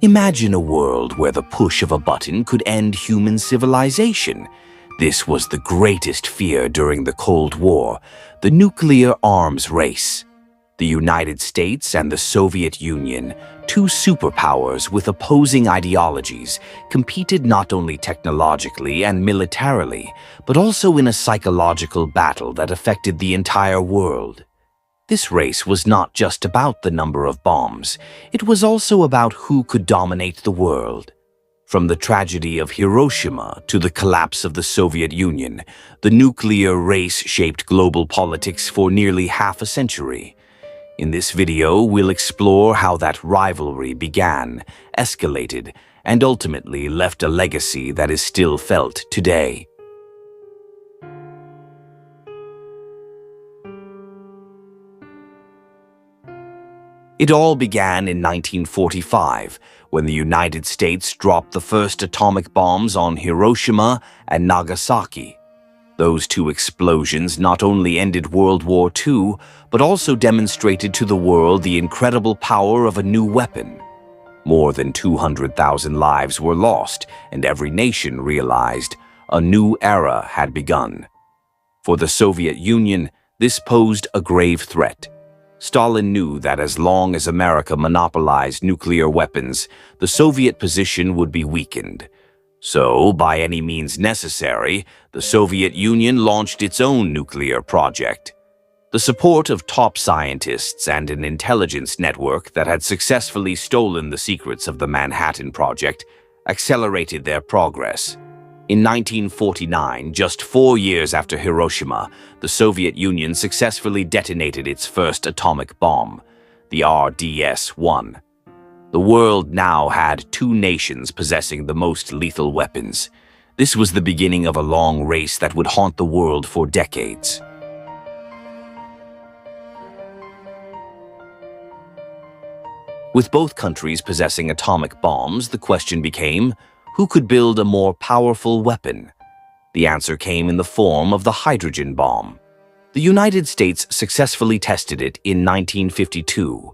Imagine a world where the push of a button could end human civilization. This was the greatest fear during the Cold War, the nuclear arms race. The United States and the Soviet Union, two superpowers with opposing ideologies, competed not only technologically and militarily, but also in a psychological battle that affected the entire world. This race was not just about the number of bombs, it was also about who could dominate the world. From the tragedy of Hiroshima to the collapse of the Soviet Union, the nuclear race shaped global politics for nearly half a century. In this video, we'll explore how that rivalry began, escalated, and ultimately left a legacy that is still felt today. It all began in 1945, when the United States dropped the first atomic bombs on Hiroshima and Nagasaki. Those two explosions not only ended World War II, but also demonstrated to the world the incredible power of a new weapon. More than 200,000 lives were lost, and every nation realized a new era had begun. For the Soviet Union, this posed a grave threat. Stalin knew that as long as America monopolized nuclear weapons, the Soviet position would be weakened. So, by any means necessary, the Soviet Union launched its own nuclear project. The support of top scientists and an intelligence network that had successfully stolen the secrets of the Manhattan Project accelerated their progress. In 1949, just 4 years after Hiroshima, the Soviet Union successfully detonated its first atomic bomb, the RDS-1. The world now had two nations possessing the most lethal weapons. This was the beginning of a long race that would haunt the world for decades. With both countries possessing atomic bombs, the question became, who could build a more powerful weapon? The answer came in the form of the hydrogen bomb. The United States successfully tested it in 1952.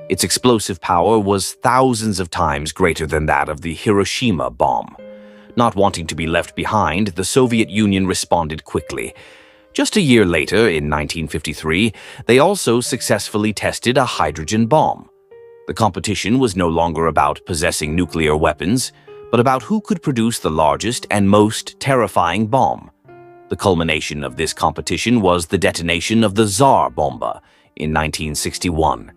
Its explosive power was thousands of times greater than that of the Hiroshima bomb. Not wanting to be left behind, the Soviet Union responded quickly. Just a year later, in 1953, they also successfully tested a hydrogen bomb. The competition was no longer about possessing nuclear weapons, but about who could produce the largest and most terrifying bomb. The culmination of this competition was the detonation of the Tsar Bomba in 1961.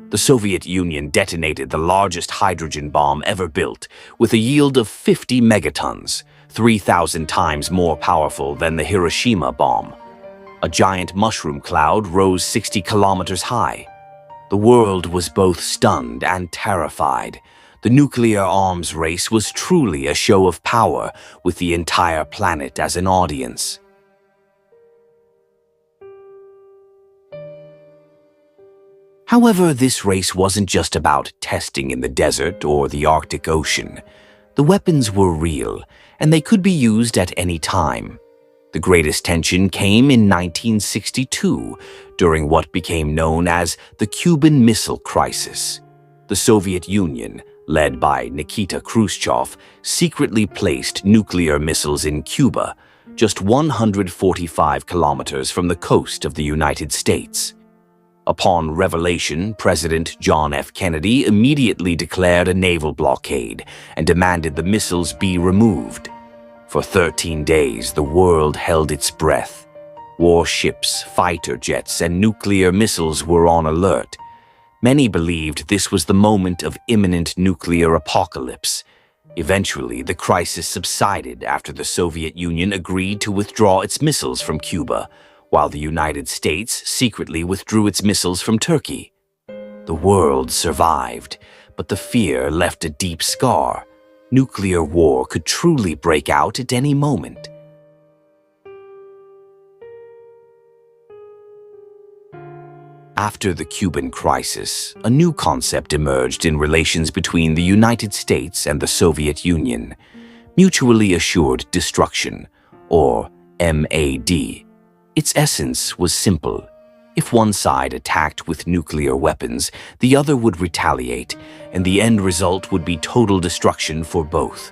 The Soviet Union detonated the largest hydrogen bomb ever built, with a yield of 50 megatons, 3,000 times more powerful than the Hiroshima bomb. A giant mushroom cloud rose 60 kilometers high. The world was both stunned and terrified. The nuclear arms race was truly a show of power, with the entire planet as an audience. However, this race wasn't just about testing in the desert or the Arctic Ocean. The weapons were real, and they could be used at any time. The greatest tension came in 1962, during what became known as the Cuban Missile Crisis. The Soviet Union, led by Nikita Khrushchev, secretly placed nuclear missiles in Cuba, just 145 kilometers from the coast of the United States. Upon revelation, President John F. Kennedy immediately declared a naval blockade and demanded the missiles be removed. For 13 days, the world held its breath. Warships, fighter jets, and nuclear missiles were on alert. Many believed this was the moment of imminent nuclear apocalypse. Eventually, the crisis subsided after the Soviet Union agreed to withdraw its missiles from Cuba, while the United States secretly withdrew its missiles from Turkey. The world survived, but the fear left a deep scar. Nuclear war could truly break out at any moment. After the Cuban crisis, a new concept emerged in relations between the United States and the Soviet Union: mutually assured destruction, or MAD. Its essence was simple. If one side attacked with nuclear weapons, the other would retaliate, and the end result would be total destruction for both.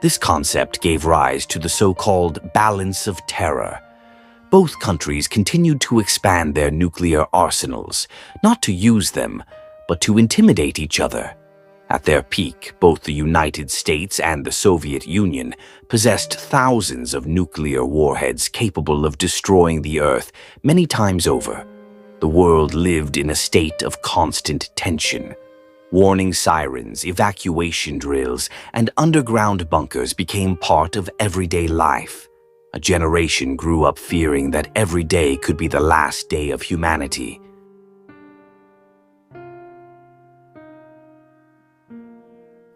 This concept gave rise to the so-called balance of terror. Both countries continued to expand their nuclear arsenals, not to use them, but to intimidate each other. At their peak, both the United States and the Soviet Union possessed thousands of nuclear warheads capable of destroying the Earth many times over. The world lived in a state of constant tension. Warning sirens, evacuation drills, and underground bunkers became part of everyday life. A generation grew up fearing that every day could be the last day of humanity.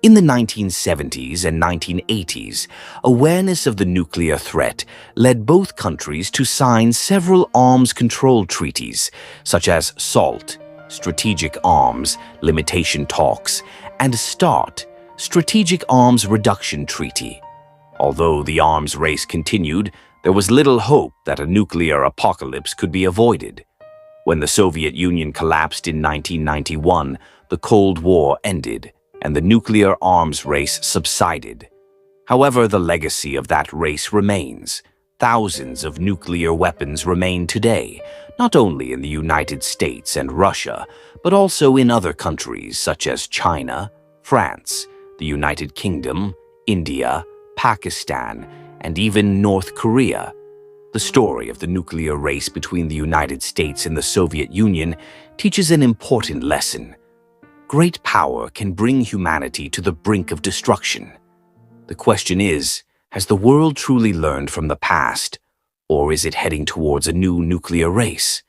In the 1970s and 1980s, awareness of the nuclear threat led both countries to sign several arms control treaties, such as SALT, Strategic Arms Limitation Talks, and START, Strategic Arms Reduction Treaty. Although the arms race continued, there was little hope that a nuclear apocalypse could be avoided. When the Soviet Union collapsed in 1991, the Cold War ended, and the nuclear arms race subsided. However, the legacy of that race remains. Thousands of nuclear weapons remain today, not only in the United States and Russia, but also in other countries such as China, France, the United Kingdom, India, Pakistan, and even North Korea. The story of the nuclear race between the United States and the Soviet Union teaches an important lesson. Great power can bring humanity to the brink of destruction. The question is, has the world truly learned from the past, or is it heading towards a new nuclear race?